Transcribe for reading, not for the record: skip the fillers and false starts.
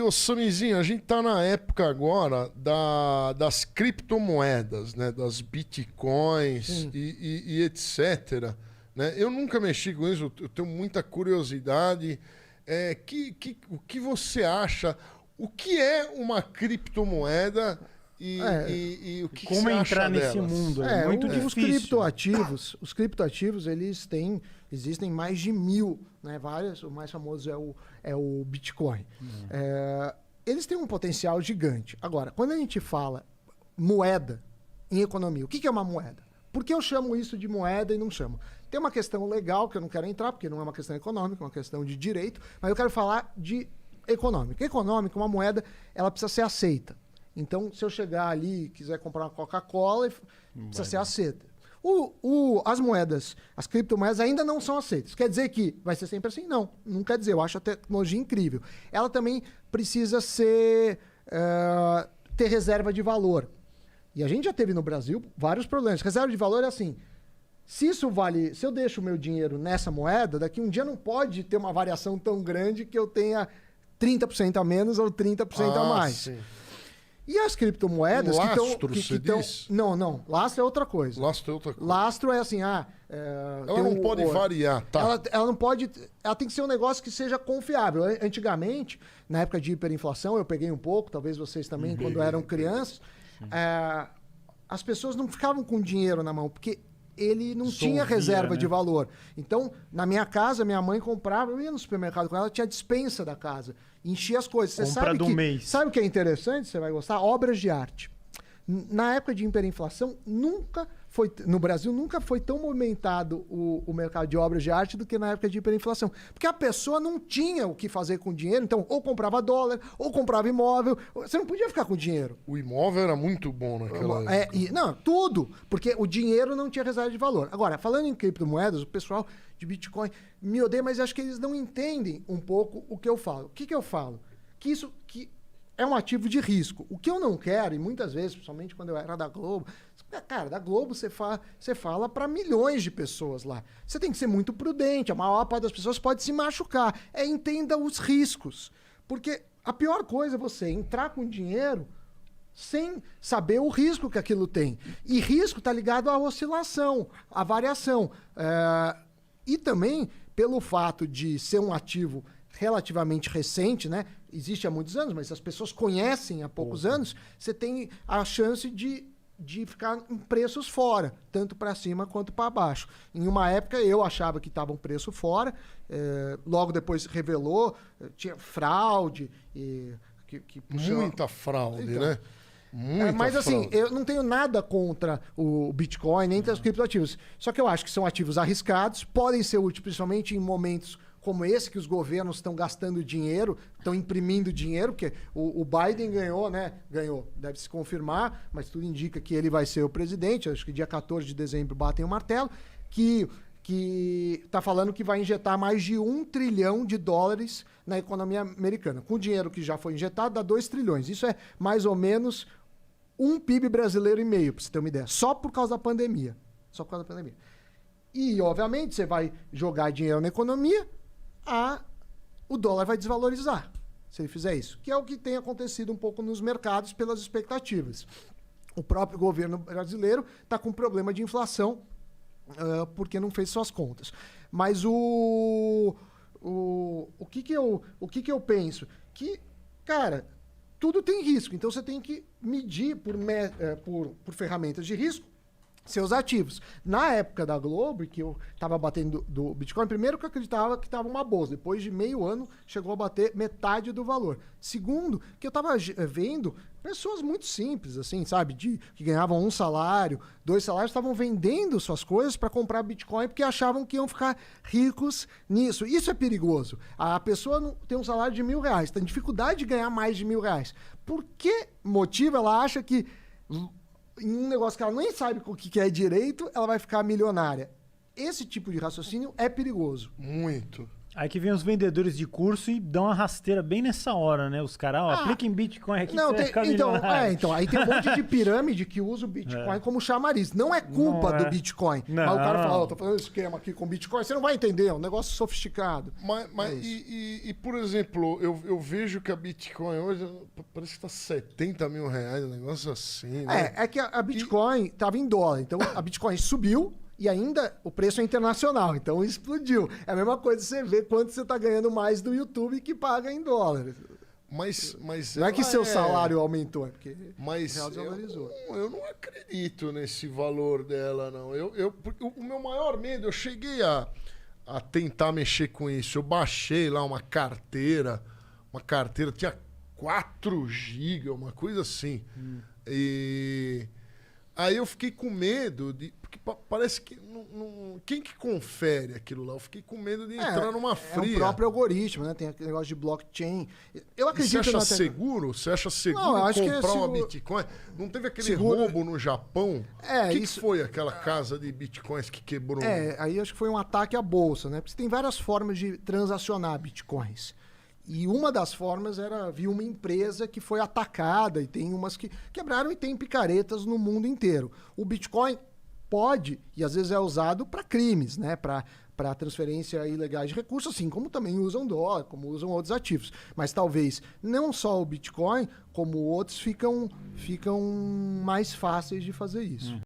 ô Samizinho, a gente tá na época agora das criptomoedas, né? Das bitcoins e etc. Né? Eu nunca mexi com isso, eu tenho muita curiosidade. O que você acha? O que é uma criptomoeda e o que como você entrar acha nesse delas? mundo? É muito difícil. Os criptoativos, existem mais de 1000, né? Vários. O mais famoso é o Bitcoin. Eles têm um potencial gigante. Agora, quando a gente fala moeda em economia, o que é uma moeda? Por que eu chamo isso de moeda e não chamo? Tem uma questão legal que eu não quero entrar, porque não é uma questão econômica, é uma questão de direito, mas eu quero falar de econômica. Econômica, uma moeda, ela precisa ser aceita. Então, se eu chegar ali e quiser comprar uma Coca-Cola, precisa ser aceita. As moedas, as criptomoedas ainda não são aceitas. Quer dizer que vai ser sempre assim? Não quer dizer. Eu acho a tecnologia incrível. Ela também precisa ter reserva de valor. E a gente já teve no Brasil vários problemas. Reserva de valor é assim, se eu deixo o meu dinheiro nessa moeda, daqui um dia não pode ter uma variação tão grande que eu tenha 30% a menos ou 30% a mais. Sim. E as criptomoedas lastro, você diz? Não. Lastro é outra coisa. Lastro é outra coisa. Lastro é assim, ela não pode variar, tá? Ela não pode... Ela tem que ser um negócio que seja confiável. Antigamente, na época de hiperinflação, eu peguei um pouco, talvez vocês também, quando eram crianças, as pessoas não ficavam com dinheiro na mão, porque ele não tinha reserva de valor. Então, na minha casa, minha mãe comprava, eu ia no supermercado com ela, tinha dispensa da casa, enchia as coisas. Você Compra do mês. Sabe o que é interessante? Você vai gostar? Obras de arte. Na época de hiperinflação, no Brasil, nunca foi tão movimentado o mercado de obras de arte do que na época de hiperinflação. Porque a pessoa não tinha o que fazer com dinheiro, então ou comprava dólar, ou comprava imóvel. Você não podia ficar com dinheiro. O imóvel era muito bom naquela época. Tudo. Porque o dinheiro não tinha reserva de valor. Agora, falando em criptomoedas, o pessoal de Bitcoin me odeia, mas acho que eles não entendem um pouco o que eu falo. O que eu falo? Que é um ativo de risco. O que eu não quero, e muitas vezes, principalmente quando eu era da Globo, cara, da Globo você fala para milhões de pessoas lá. Você tem que ser muito prudente, a maior parte das pessoas pode se machucar. Entenda os riscos. Porque a pior coisa é você entrar com dinheiro sem saber o risco que aquilo tem. E risco está ligado à oscilação, à variação. E também, pelo fato de ser um ativo relativamente recente, né? Existe há muitos anos, mas as pessoas conhecem há poucos anos, você tem a chance de ficar em preços fora, tanto para cima quanto para baixo. Em uma época eu achava que estava um preço fora, logo depois revelou, tinha fraude. Muita fraude, então, né? Mas assim, eu não tenho nada contra o Bitcoin, nem os criptoativos. Só que eu acho que são ativos arriscados, podem ser úteis principalmente em momentos como esse, que os governos estão gastando dinheiro, estão imprimindo dinheiro, porque o Biden ganhou, né? Ganhou, deve se confirmar, mas tudo indica que ele vai ser o presidente. Acho que dia 14 de dezembro batem o martelo, que está falando que vai injetar mais de $1 trilhão na economia americana. Com o dinheiro que já foi injetado, dá 2 trilhões. Isso é mais ou menos um PIB brasileiro e meio, para você ter uma ideia. Só por causa da pandemia. E, obviamente, você vai jogar dinheiro na economia, o dólar vai desvalorizar, se ele fizer isso. Que é o que tem acontecido um pouco nos mercados pelas expectativas. O próprio governo brasileiro está com problema de inflação porque não fez suas contas. Mas o que eu penso? Que, cara, tudo tem risco. Então você tem que medir por ferramentas de risco seus ativos. Na época da Globo, que eu estava batendo do Bitcoin, primeiro que eu acreditava que estava uma bolsa. Depois de meio ano, chegou a bater metade do valor. Segundo, que eu estava vendo pessoas muito simples, assim, sabe? Que ganhavam 1 salário, 2 salários, estavam vendendo suas coisas para comprar Bitcoin porque achavam que iam ficar ricos nisso. Isso é perigoso. A pessoa não tem um salário de R$1.000, tem dificuldade de ganhar mais de R$1.000. Por que motivo ela acha que em um negócio que ela nem sabe o que é direito, ela vai ficar milionária? Esse tipo de raciocínio é perigoso. Muito. Aí que vem os vendedores de curso e dão uma rasteira bem nessa hora, né? Os caras, aplica em Bitcoin aqui não, que você vai ficar milionário. então, aí tem um monte de pirâmide que usa o Bitcoin como chamariz. Não é culpa do Bitcoin. Não. Mas o cara fala, tô fazendo um esquema aqui com Bitcoin, você não vai entender, é um negócio sofisticado. Por exemplo, eu vejo que a Bitcoin hoje parece que tá 70 mil reais, um negócio assim, né? É que a Bitcoin tava em dólar, então a Bitcoin subiu, e ainda o preço é internacional, então explodiu. É a mesma coisa você vê quanto você tá ganhando mais do YouTube que paga em dólar. Mas não é que seu salário aumentou, é porque mas o real desvalorizou. Eu não acredito nesse valor dela, não. Porque o meu maior medo, eu cheguei a tentar mexer com isso. Eu baixei lá uma carteira tinha 4 GB, uma coisa assim. E aí eu fiquei com medo porque parece que quem que confere aquilo lá? Eu fiquei com medo de entrar numa fria. É o próprio algoritmo, né? Tem aquele negócio de blockchain. Eu acredito. Você acha seguro? Você acha seguro comprar uma Bitcoin? Não teve aquele roubo no Japão? O que foi aquela casa de Bitcoins que quebrou? Aí acho que foi um ataque à bolsa, né? Porque você tem várias formas de transacionar Bitcoins. E uma das formas era via uma empresa que foi atacada, e tem umas que quebraram, e tem picaretas no mundo inteiro. O Bitcoin pode, e às vezes é usado para crimes, né? Para transferência ilegais de recursos, assim como também usam dólar, como usam outros ativos. Mas talvez não só o Bitcoin, como outros ficam mais fáceis de fazer isso.